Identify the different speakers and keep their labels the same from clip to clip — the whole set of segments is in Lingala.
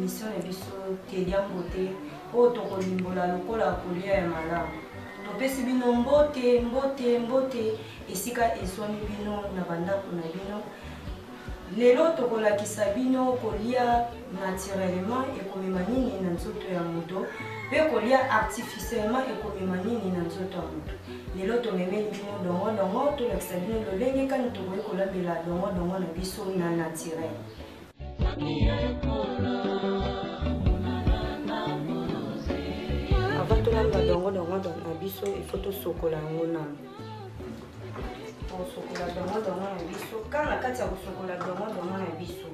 Speaker 1: émission na biso Telia Mbote o to kolimbola lokola kolia ya malamu. Topesi bino mbote esika eswami bino na bandako na bino. Lelo tokolakisa bino kolia naturellement ekomema nini na nzoto ya moto pe kolia artificiellement ekomema nini na nzoto ya moto. Lelo tomemeli bino dongo tolakisa bino lolenge kani tokoki kolambela dongo na biso na naturel. Avant tolamba dongo na biso il faut tosokola yango na sokola dongo na biso kana kati ya kosokola dongo na biso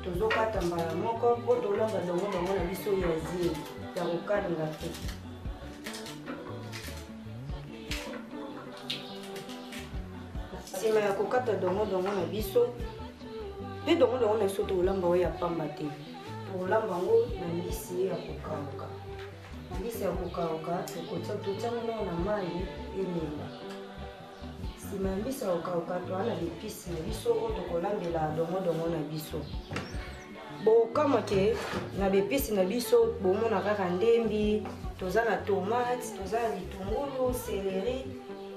Speaker 1: tozokata mbala moko po tolamba dongo na biso ya zili ya kokalinga te. Sima ya kokata dongo na biso pe dongo na biso tolamba oyo ya pamba te, tolamba ngo na mbisi ya kokauka. Mbisi ya kokauka totiango na mai elenga. Sima ya mbisi ya kokauka toana bepisi na biso oyo tokolambela dongo na biso. Bokama te na bepisi na biso bomona kaka ndembi, toza na tomate, toza na bitungulu, céleri,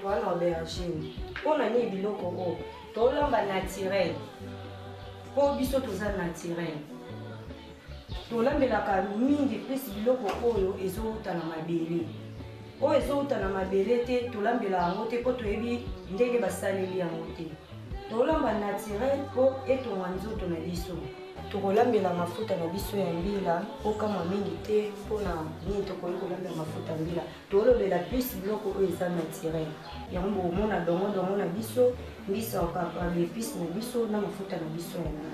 Speaker 1: toana aubergine. Pona ni biloko oyo tolamba naturel. Po biso toza naturel. Tolambelaka mingi plus biloko oyo ezouta na mabele. Oyo ezouta na mabele te tolambela yango te po toyebi ndenge basaleli yango te. Tolamba naturel po etonga nzoto na biso. Tokolambela mafuta na biso ya mbila po kama mingi te mpona nini tokoki kolambela mafuta ya mbila. Tolobela plus biloko oyo eza naturel. Yango bomona dongo na biso, mbisi ya kokauka, bepisi na biso na mafuta na biso ya mbila.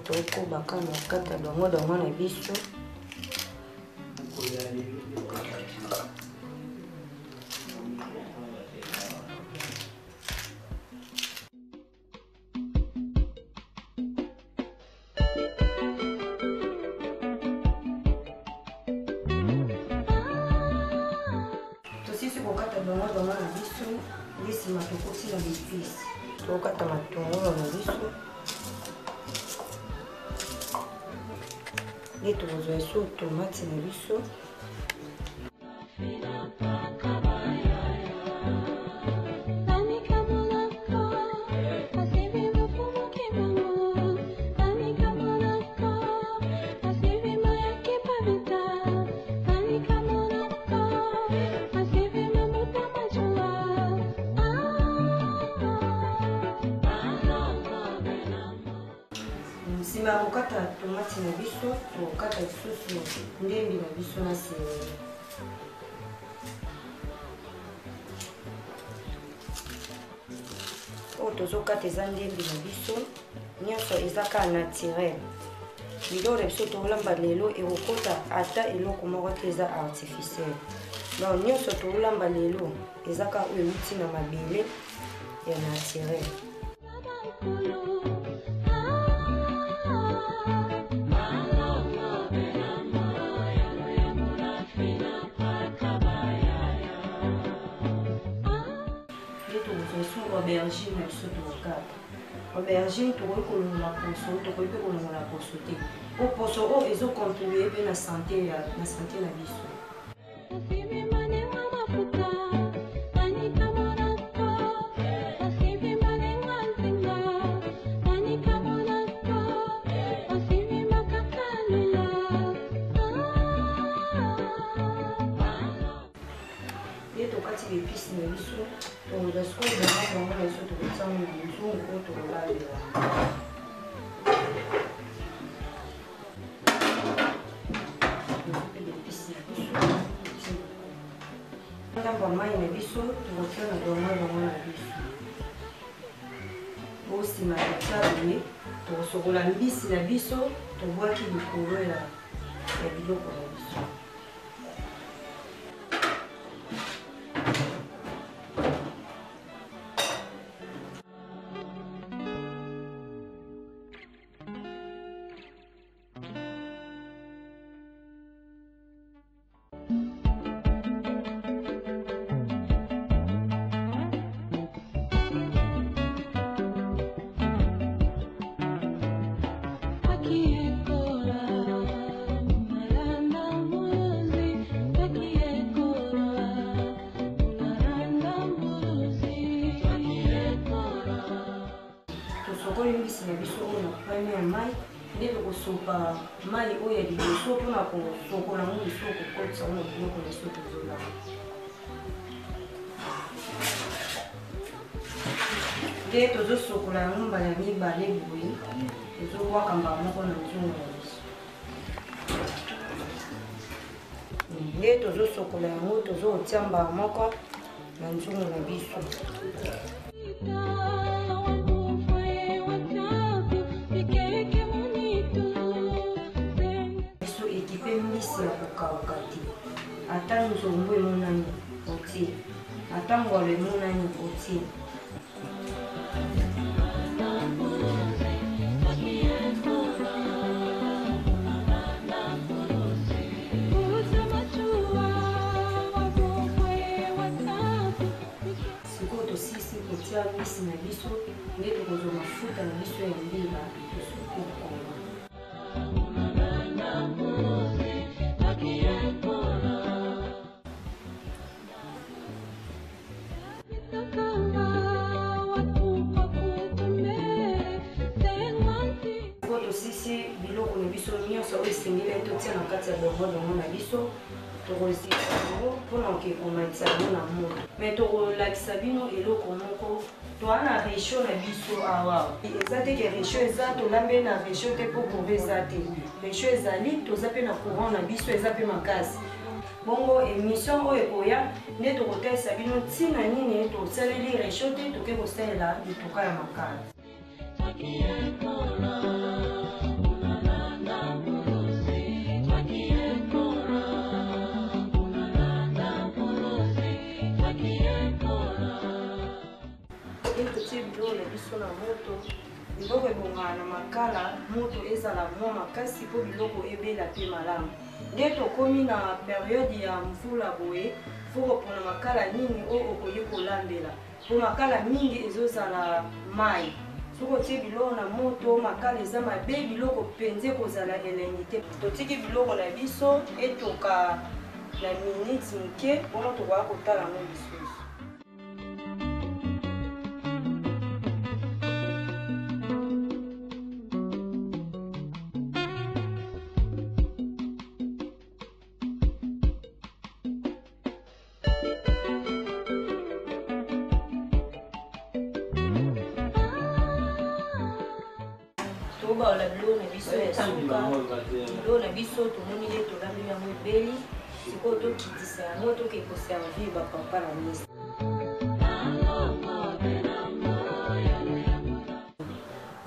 Speaker 1: Toko bakana kata dongo na biso. Tosisi kokata dongo na biso, ngisi matokoti na bipisi. Tokata matungulu na biso. Les tomates sur tomate na biso. Sima kokata tomate na biso, tokata lisusu ndembi na biso na céleri. Oyo tozokata eza ndembi na biso, nyonso eza kaka naturel. Biloko na biso tolamba lelo ekokota ata eloko moko te eza artificiel. Donc nyonso tolamba lelo eza kaka oyo euti na mabele ya naturel. Aubergine na biso tokata. Aubergine tokoki kolongola poso, tokoki kolongola poso te. Po poso oyo ezocontribue pe na santé na biso. Tokati bepisi na biso, tozasikola dongo na biso tokotiango na mizungu oyo tokolambela. Bepisi na biso, ndambo mai na biso tokotia na dongo na biso. Osima totia boye tokosokola mbisi na biso tobwaki likolo ya biloko na biso. Tosokoli mbisi na biso oyo na pani ya mai nde tokosopa mai oyo ya liboso mpona kosokola yango biso kokotisa ngo na biloko na biso tozolamba. Nde tozosokola yango mbala mibale boye tozobwaka mbala moko na nzungu na biso. Nde tozosokola yango tozotia mbala moko na nzungu na biso. Mbisi ya kokauka te, ata nzombo emonani otie, ata ngwalo emonani otie. Sikoyo tosisi kotia mbisi na biso nde tokozwa mafuta na biso ya mbila tosukokonga. Tosisi biloko na biso nyonso oyo esengeli totia na kati ya dongo na biso tokozika yango mpona komatisa yango na moto. Me tokolakisa bino eloko moko toa na réchaud na biso awa. Eza te ke réchaud eza tolambe na réchaud te mpo courant eza te. Réchaud ezali toza mpe na courant na biso eza mpe makasi. Bongo émission oyo ekoya nde tokotalisa bino ntina nini tosaleli réchaud te toke kosalela bituka ya makala. Totie biloko na biso na moto, biloko ebongana na makala, moto ezala mwa makasi mpo biloko ebela mpe malamu. Nde tokomi na periode ya mvula boye, foko mpona makala nini oyo okoki kolambela. Po makala mingi ezozala mai. Soki otie biloko na moto, makala eza mabe, biloko penze kozala elengi te. Totiki biloko na biso etoka na miniti moke, bongo tokoka kotala yango lisusu. Tobaola biloko na biso ya suka, biloko na biso tomoni nde tolambi yango ebeli, sikoyo tokitisa yango tokekoservi bapapa na misa.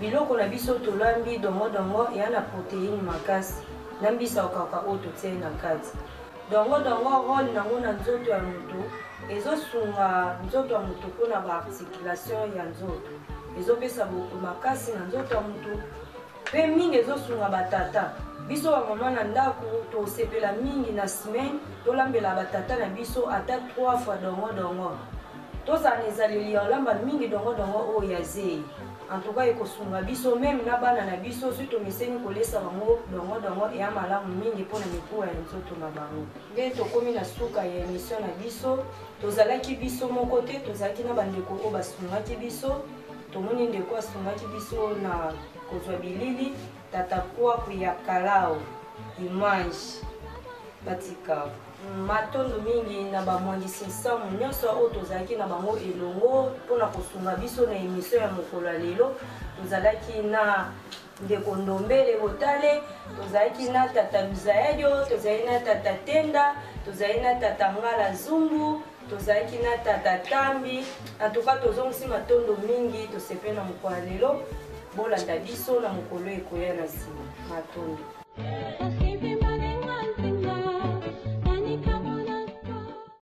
Speaker 1: Biloko na biso tolambi dongo eya na protéine makasi na mbisi ya kokauka oyo totie na kati. Dongo role nango na nzoto ya moto ezosunga nzoto ya moto mpona baarticulation ya nzoto, ezopesa boko makasi na nzoto ya moto. Pe mingi ezosunga batata biso bamama na ndako tosepela mingi na semaine tolambela batata na biso ata 3 fois dongo tozala na ezaleli ya olamba mingi dongo oyo ya zei. En tout cas ekosunga biso meme na bana na biso soki tomeseni kolesa bango dongo eya malamu mingi mpona mikuwa ya nzoto na bango. Nde tokomi na suka ya émission na biso, tozalaki biso moko te, tozalaki na bandeko oyo basungaki biso. Tomoni ndeko asungaki biso na kozwa bilili tata kwaku ya kalao image batika matondo mingi na bamwangisi nsamu nyonso oyo tozalaki na bango elongo mpona kosunga biso na émission ya mokolo ya lelo. Tozalaki na ndeko Ndombele Botale, tozalaki na tata Luzayadio, tozalaki na tata Tenda, tozalaki na tata Ngala Zumbu, tozalaki na tata Tambi. En tout cas tozongisi matondo mingi tosepe na mokolo ya lelo. bolanda biso na mokolo ekoya na nsima. Matondo.